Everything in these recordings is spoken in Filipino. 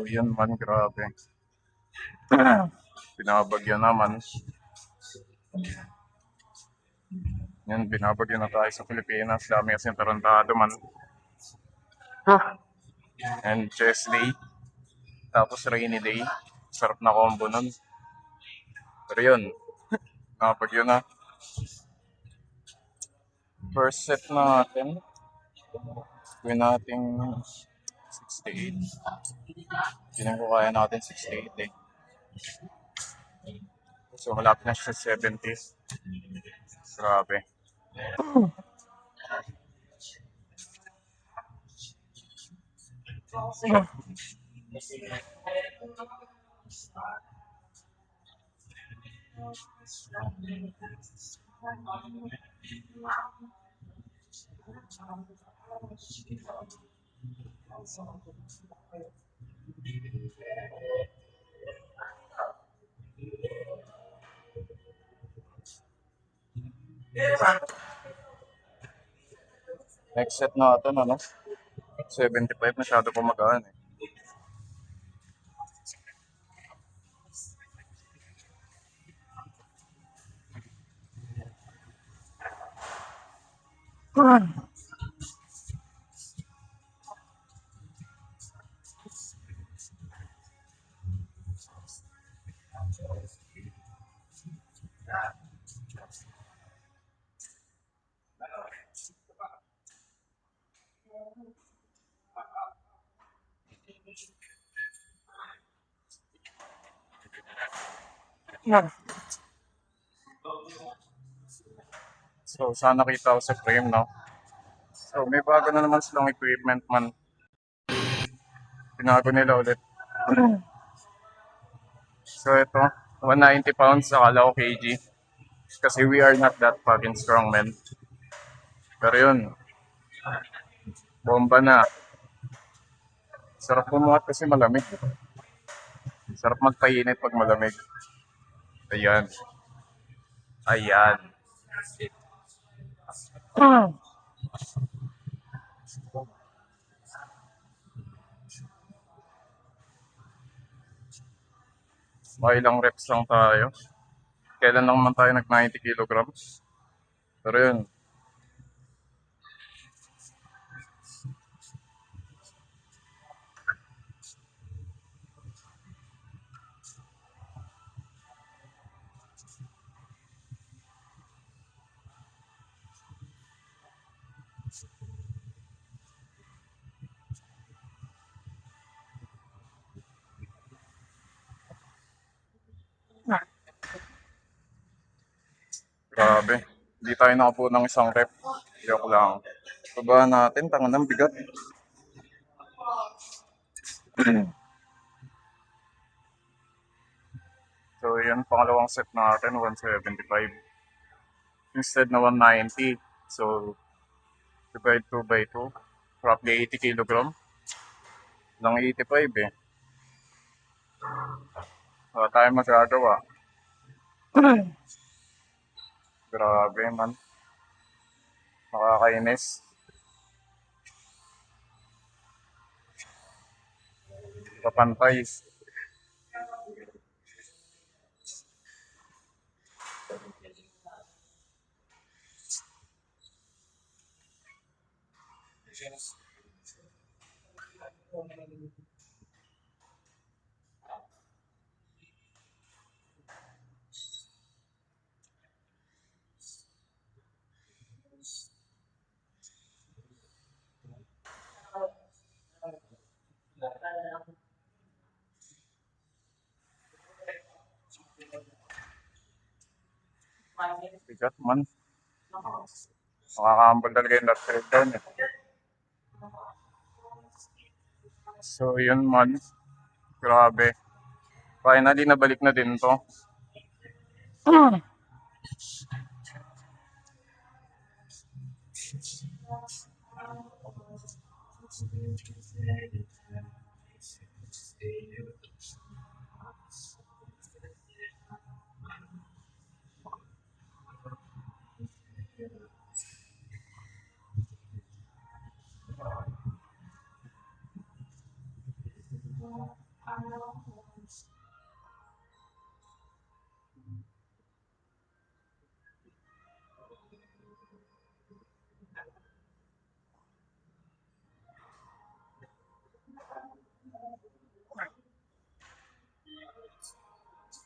yun man, grabe. Binabagyo naman. Yan, binabagyo na tayo sa Pilipinas. Dami kasing tarantado man. And chest day. Tapos rainy day. Sarap na combo nun. Pero yun, binabagyo na. First set natin. Gawin natin 68. Hindi ko kaya natin 68 eh. So malapit na siya sa 70. Grabe. Next set natin, ano? 75, masyado pumagaan eh. So, sana kita ko sa frame, no? So, may bago na naman silang equipment man. Pinago nila ulit. So, ito, 190 pounds, akala ko kg. Kasi we are not that fucking strong, men. Pero yun, bomba na. Sarap bumuhat kasi malamig. Sarap magpainit pag malamig. Ayan. Ayan. Mga ilang reps lang tayo. Kailan lang naman tayo nag 90 kilograms. Pero yun. Grabe. Hindi tayo nakapuo ng isang rep. Joke lang. Baba natin, tangan ng bigat. So, yan, pangalawang set natin, 175. Instead na 190. So, divide 2 by 2. Roughly 80 kilogram. Lang 85 eh. Wala tayong magagawa. Grabe man. Nakakainis. Kapantay. Bigat man. Nakakahambal talaga yung last down eh. So, yun man. Grabe. Finally, nabalik na din to.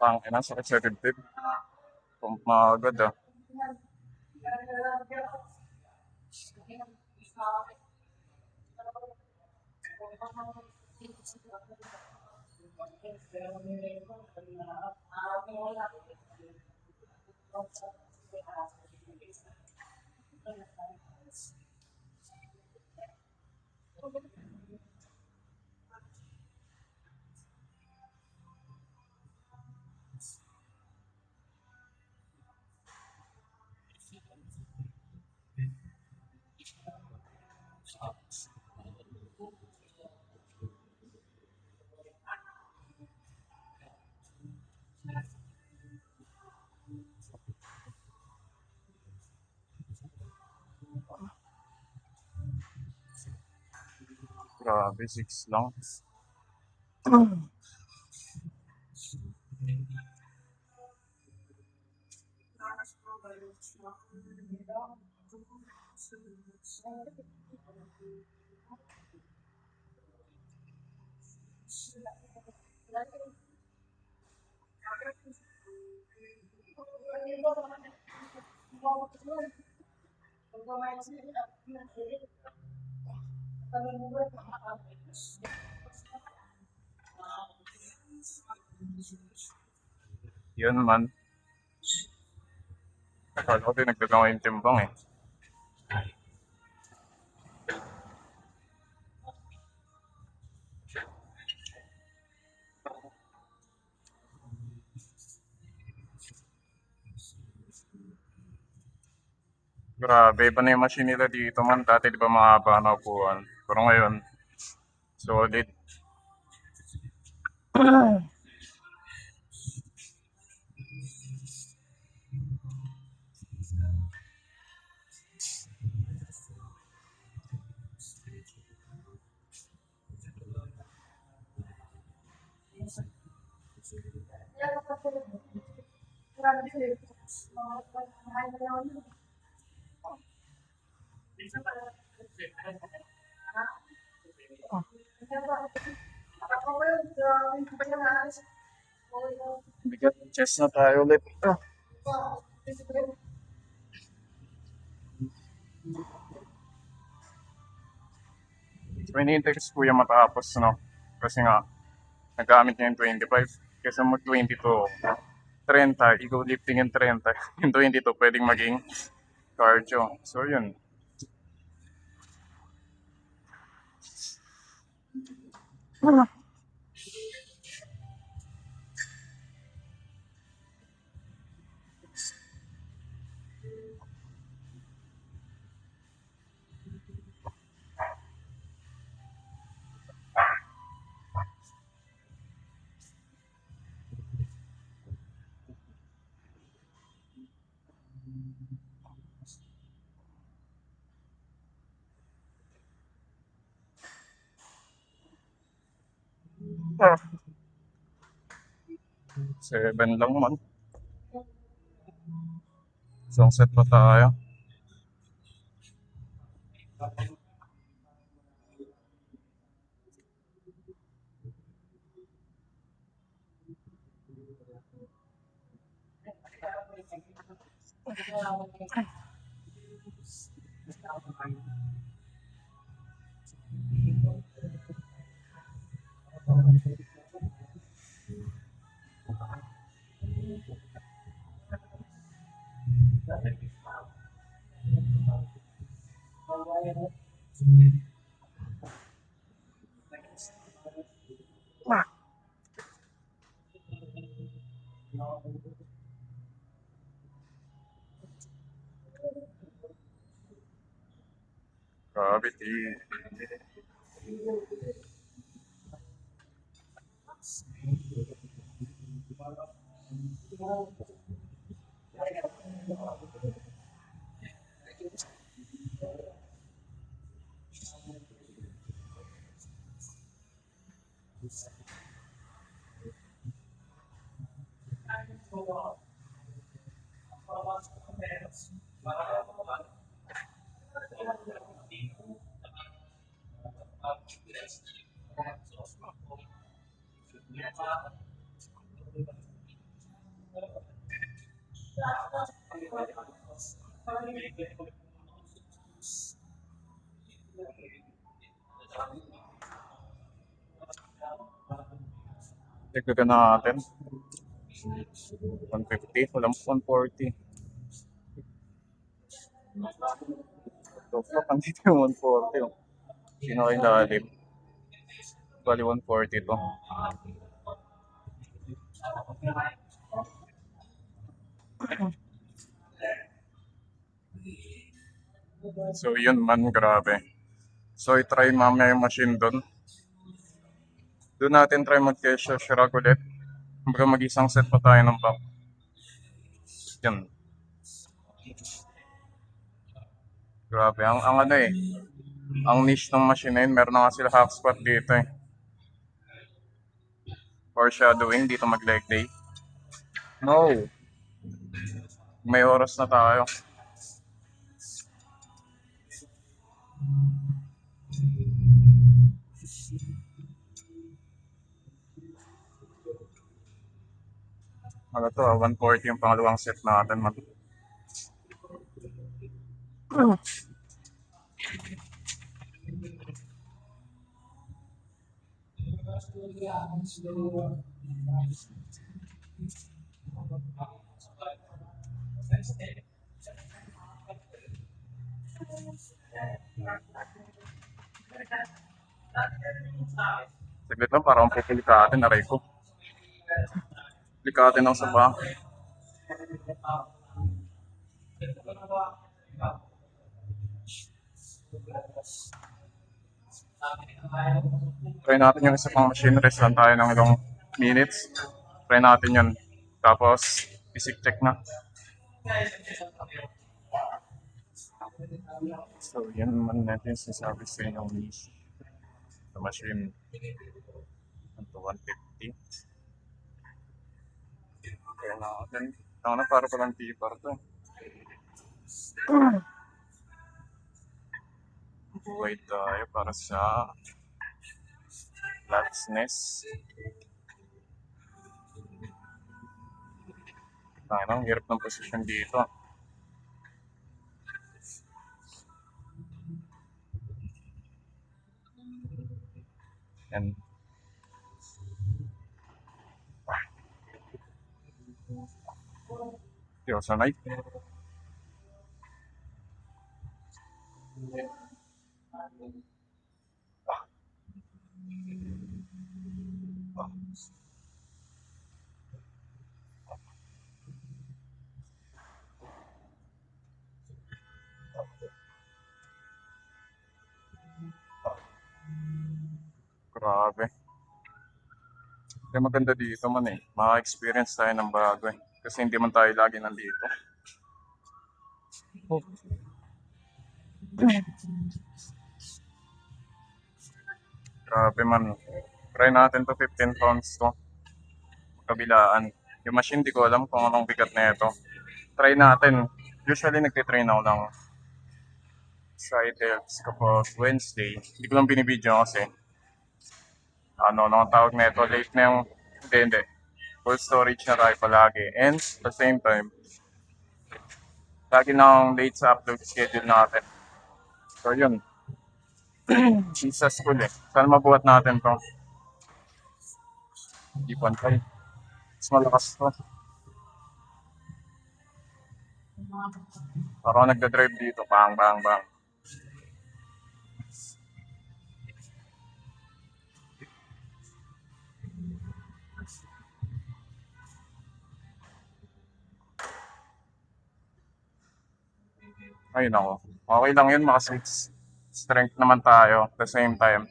Tangina, sakit sa dibdib. Pump na agad ah. Grabe, 6 lang. Yun man. Akala ko din nagdadama yung timbang eh. Grabe, iba na yung machine nila dito man. Dati di ba mahaba na upuan. Pero ngayon, solid. Bigat chest na tayo ulit. So, hinihintay ko si Kuya matapos, no? Kasi nga, nagamit niya yung 25. Kasi mag 22, 30, ikaw lifting yung 30. Yung 22 pwedeng maging cardio. So, yun. Ah, 7 lang man. Isang set pa tayo. Grabe, Dagdagan natin. 150. Walang 140. So, fuck, andito yung 140. Oh. Pinakailalim. Bali 140 to. So, yun man, grabe. So, i-try mamaya yung machine doon. Doon natin try mag-kesyo shirag ulit. Kumbaga mag-isang set pa tayo ng pump. Yan. Grabe. Ang ano eh. Ang niche ng machine na yun, meron na nga sila half squat dito eh. Foreshadowing, dito mag-leg day. No. May oras na tayo. Ano to, 140 yung pangalawang set natin. Saglit lang, parang pupilikatin, aray ko. Pilikatin ng saba. Try natin yung isa pang machine, rest lang tayo ng ilang minutes. Try natin yun. Tapos, basic check na. So, yan naman natin sinasabi sa inyong niche. The machine. Ito, 150. Kaya natin. Ako na, para palang tipar to. Buhay tayo para sa latsness. Ang hirap ng posisyon dito. Yan. Hindi ako sanay. Grabe. Kaya maganda dito man eh. Maka-experience tayo ng bago eh. Kasi hindi man tayo lagi nandito. Grabe man. Try natin to 15 pounds to. Kabilaan. Yung machine, di ko alam kung anong bigat na ito. Try natin. Usually, nagtitrain ako lang sa ITELS kapag Wednesday. Hindi ko lang binibidyo kasi ano tawag na ito. Late na yung, hindi. Full storage na tayo palagi. And at the same time, lagi na akong late sa upload schedule natin. So yun. Isa school eh. Sana mabuhat natin to. Hindi pantay. Mas malakas to. Parang nagda-drive dito. Bang, bang, bang. Ayun ako. Okay lang yun, strength naman tayo. At the same time,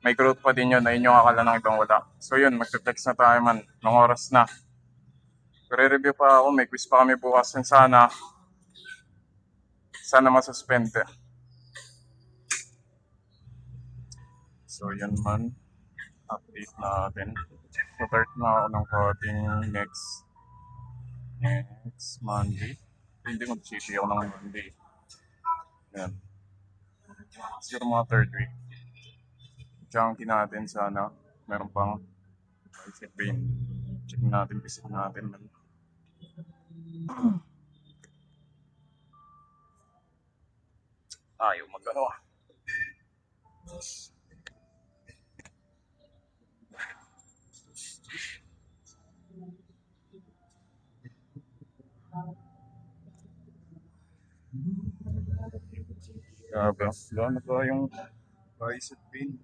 may growth pa din yun na yun yung akala ng ibang wala. So yun, magte-flex na tayo man. Ng oras na. Re-review pa ako, may quiz pa kami bukas. And sana masuspend. So yun man, update natin. So start na ako ng coding next Monday. Hindi mag-city ako ng Monday. Yan. Siguro mga third week. Chunky natin sana. Meron pang bicep pain. Check natin, visit natin. Ayaw mag-ano ah. Grabe. Gano'n ba yung bicep pain?